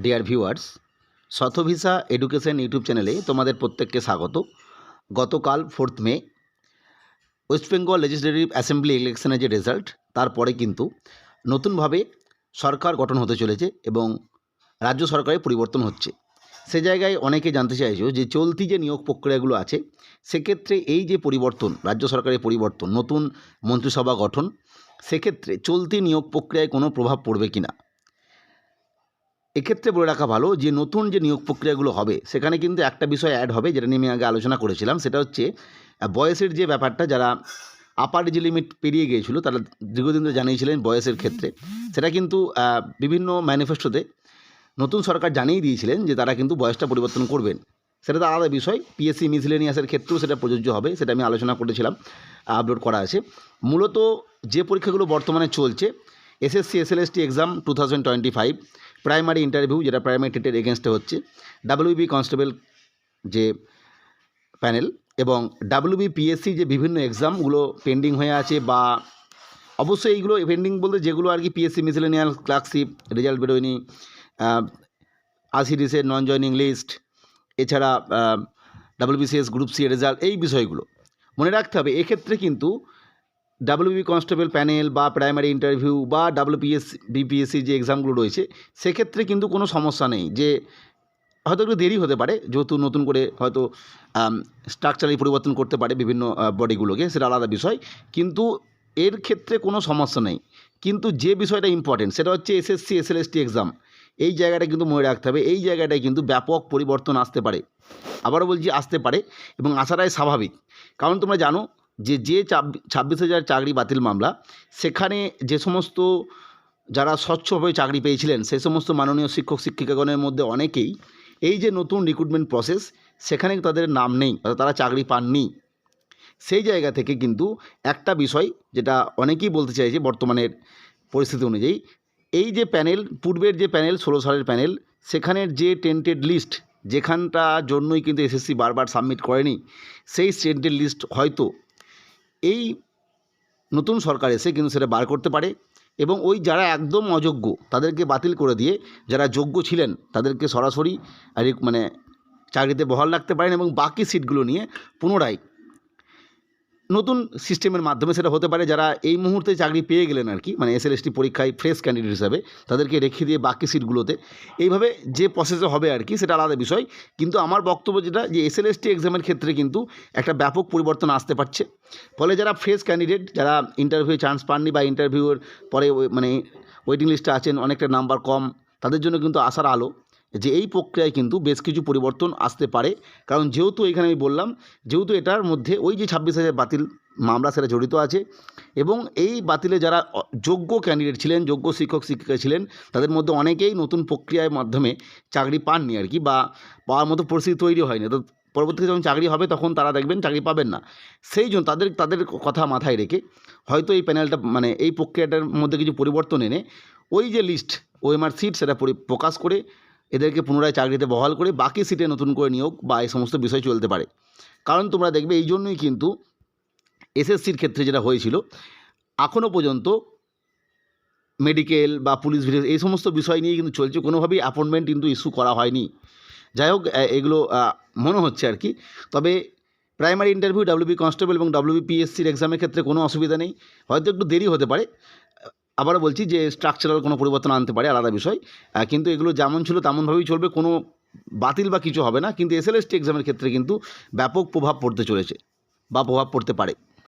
Dear viewers, শতভিসা education YouTube চ্যানেলে তোমাদের প্রত্যেককে স্বাগত। গতকাল 4th মে ওয়েস্ট বেঙ্গল লেজিসলেটিভ অ্যাসেম্বলি ইলেকশনের যে রেজাল্ট, তারপরে কিন্তু নতুনভাবে সরকার গঠন হতে চলেছে এবং রাজ্য সরকারের পরিবর্তন হচ্ছে। সে জায়গায় অনেকে জানতে চাইছো যে চলতি যে নিয়োগ প্রক্রিয়াগুলো আছে, সেক্ষেত্রে এই যে পরিবর্তন, রাজ্য সরকারের পরিবর্তন, নতুন মন্ত্রিসভা গঠন, সেক্ষেত্রে চলতি নিয়োগ প্রক্রিয়ায় কোনো প্রভাব পড়বে কি না। এক্ষেত্রে বলে রাখা ভালো যে নতুন যে নিয়োগ প্রক্রিয়াগুলো হবে, সেখানে কিন্তু একটা বিষয় অ্যাড হবে, যেটা নিয়ে আমি আগে আলোচনা করেছিলাম। সেটা হচ্ছে বয়সের যে ব্যাপারটা, যারা আপার এজ লিমিট পেরিয়ে গিয়েছিল তারা দীর্ঘদিন ধরে জানিয়েছিলেন বয়সের ক্ষেত্রে, সেটা কিন্তু বিভিন্ন ম্যানিফেস্টোতে নতুন সরকার জানিয়ে দিয়েছিলেন যে তারা কিন্তু বয়সটা পরিবর্তন করবেন। সেটা তো আলাদা বিষয়। পিএসসি মিসলেনিয়াসের ক্ষেত্রেও সেটা প্রযোজ্য হবে, সেটা আমি আলোচনা করেছিলাম, আপলোড করা আছে। মূলত যে পরীক্ষাগুলো বর্তমানে চলছে, SSC SLST exam 2025, primary interview যেটা প্রাইমারি টেটের এগেনস্টে হচ্ছে, ডাব্লিউবি কনস্টেবল যে প্যানেল এবং ডাব্লিউবি পিএসসি যে বিভিন্ন এক্সামগুলো পেন্ডিং হয়ে আছে, বা অবশ্যই এইগুলো পেন্ডিং বলতে যেগুলো আর কি পিএসসি মিসলেনিয়াস ক্লার্কশিপ রেজাল্ট বেরোয়নি, আরসিডিসের নন জয়নিং লিস্ট, এছাড়া ডাব্লিউবিসিএস গ্রুপ সি রেজাল্ট, এই বিষয়গুলো মনে রাখতে হবে। এক্ষেত্রে কিন্তু ডাব্লিউবি কনস্টেবল প্যানেল বা প্রাইমারি ইন্টারভিউ বা বিপিএসসি যে এক্সামগুলো রয়েছে, সেক্ষেত্রে কিন্তু কোনো সমস্যা নেই। যে হয়তো একটু দেরি হতে পারে, যেহেতু নতুন করে হয়তো স্ট্রাকচারালি পরিবর্তন করতে পারে বিভিন্ন বডিগুলোকে, সেটা আলাদা বিষয়, কিন্তু এর ক্ষেত্রে কোনো সমস্যা নেই। কিন্তু যে বিষয়টা ইম্পর্টেন্ট সেটা হচ্ছে এসএসসি এসএলএসটি এক্সাম, এই জায়গাটা কিন্তু মনে রাখতে হবে। এই জায়গাটায় কিন্তু ব্যাপক পরিবর্তন আসতে পারে, আবারও বলছি আসতে পারে, এবং আসাটাই স্বাভাবিক। কারণ তোমরা জানো যে 26,000 চাকরি বাতিল মামলা, সেখানে যে সমস্ত যারা স্বচ্ছভাবে চাকরি পেয়েছিলেন, সেই সমস্ত মাননীয় শিক্ষক শিক্ষিকাগণের মধ্যে অনেকেই এই যে নতুন রিক্রুটমেন্ট প্রসেস, সেখানে তাদের নাম নেই, অর্থাৎ তারা চাকরি পাননি। সেই জায়গা থেকে কিন্তু একটা বিষয় যেটা অনেকেই বলতে চাইছে বর্তমানের পরিস্থিতি অনুযায়ী, এই যে প্যানেল, পূর্বের যে প্যানেল 16 সালের প্যানেল, সেখানের যে টেন্টেড লিস্ট, যেখানটার জন্যই কিন্তু এসএসসি বারবার সাবমিট করেনি, সেই টেন্টেড লিস্ট হয়তো এই নতুন সরকার এসে কিন্তু সেটা বার করতে পারে, এবং ওই যারা একদম অযোগ্য তাদেরকে বাতিল করে দিয়ে যারা যোগ্য ছিলেন তাদেরকে সরাসরি মানে চাকরিতে বহাল রাখতে পারেন, এবং বাকি সিটগুলো নিয়ে পুনরায় নতুন সিস্টেমের মাধ্যমে, সেটা হতে পারে যারা এই মুহূর্তে চাকরি পেয়ে গেলেন আর কি, মানে এসএলএসটি পরীক্ষায় ফ্রেশ ক্যান্ডিডেট হিসাবে, তাদেরকে রেখে দিয়ে বাকি সিটগুলোতে এইভাবে যে প্রসেসে হবে আর কি, সেটা আলাদা বিষয়। কিন্তু আমার বক্তব্য যেটা, যে এসএলএসটি এক্সামের ক্ষেত্রে কিন্তু একটা ব্যাপক পরিবর্তন আসতে পারছে। ফলে যারা ফ্রেশ ক্যান্ডিডেট, যারা ইন্টারভিউ চান্স পাননি বা ইন্টারভিউর পরে মানে ওয়েটিং লিস্টে আছেন, অনেকটা নাম্বার কম, তাদের জন্য কিন্তু আশার আলো যে এই প্রক্রিয়ায় কিন্তু বেশ কিছু পরিবর্তন আসতে পারে। কারণ যেহেতু এখানে আমি বললাম, যেহেতু এটার মধ্যে ওই যে 26,000 বাতিল মামলা সেটা জড়িত আছে, এবং এই বাতিলে যারা যোগ্য ক্যান্ডিডেট ছিলেন, যোগ্য শিক্ষক শিক্ষিকা ছিলেন, তাদের মধ্যে অনেকেই নতুন প্রক্রিয়ার মাধ্যমে চাকরি পাননি আর কি, বা পাওয়ার মতো পরিস্থিতি তৈরি হয়নি। তো পরবর্তীতে যখন চাকরি হবে তখন তারা দেখবেন চাকরি পাবেন না। সেই জন্য তাদের কথা মাথায় রেখে হয়তো এই প্যানেলটা, মানে এই প্রক্রিয়াটার মধ্যে কিছু পরিবর্তন এনে ওই যে লিস্ট ওএমআর সিট, সেটা প্রকাশ করে এদেরকে পুনরায় চাকরিতে বহাল করে বাকি সিটে নতুন করে নিয়োগ বা এই সমস্ত বিষয় চলতে পারে। কারণ তোমরা দেখবে এই জন্যই কিন্তু এসএসসির ক্ষেত্রে যেটা হয়েছিল, এখনও পর্যন্ত মেডিকেল বা পুলিশ ভিডিও এই সমস্ত বিষয় নিয়ে কিন্তু চলছে, কোনোভাবেই অ্যাপয়েন্টমেন্ট কিন্তু ইস্যু করা হয়নি। যাই হোক, এগুলো মনে হচ্ছে আর কি। তবে প্রাইমারি ইন্টারভিউ, ডাব্লিউবি কনস্টেবল এবং ডাব্লিউবি পিএসসির এক্সামের ক্ষেত্রে কোনো অসুবিধা নেই, হয়তো একটু দেরি হতে পারে। আবারও বলছি যে স্ট্রাকচারাল কোনো পরিবর্তন আনতে পারে, আলাদা বিষয়, কিন্তু এগুলো যেমন ছিল তেমনভাবেই চলবে, কোনো বাতিল বা কিছু হবে না। কিন্তু এসএলএসটি এক্সামের ক্ষেত্রে কিন্তু ব্যাপক প্রভাব পড়তে চলেছে বা প্রভাব পড়তে পারে।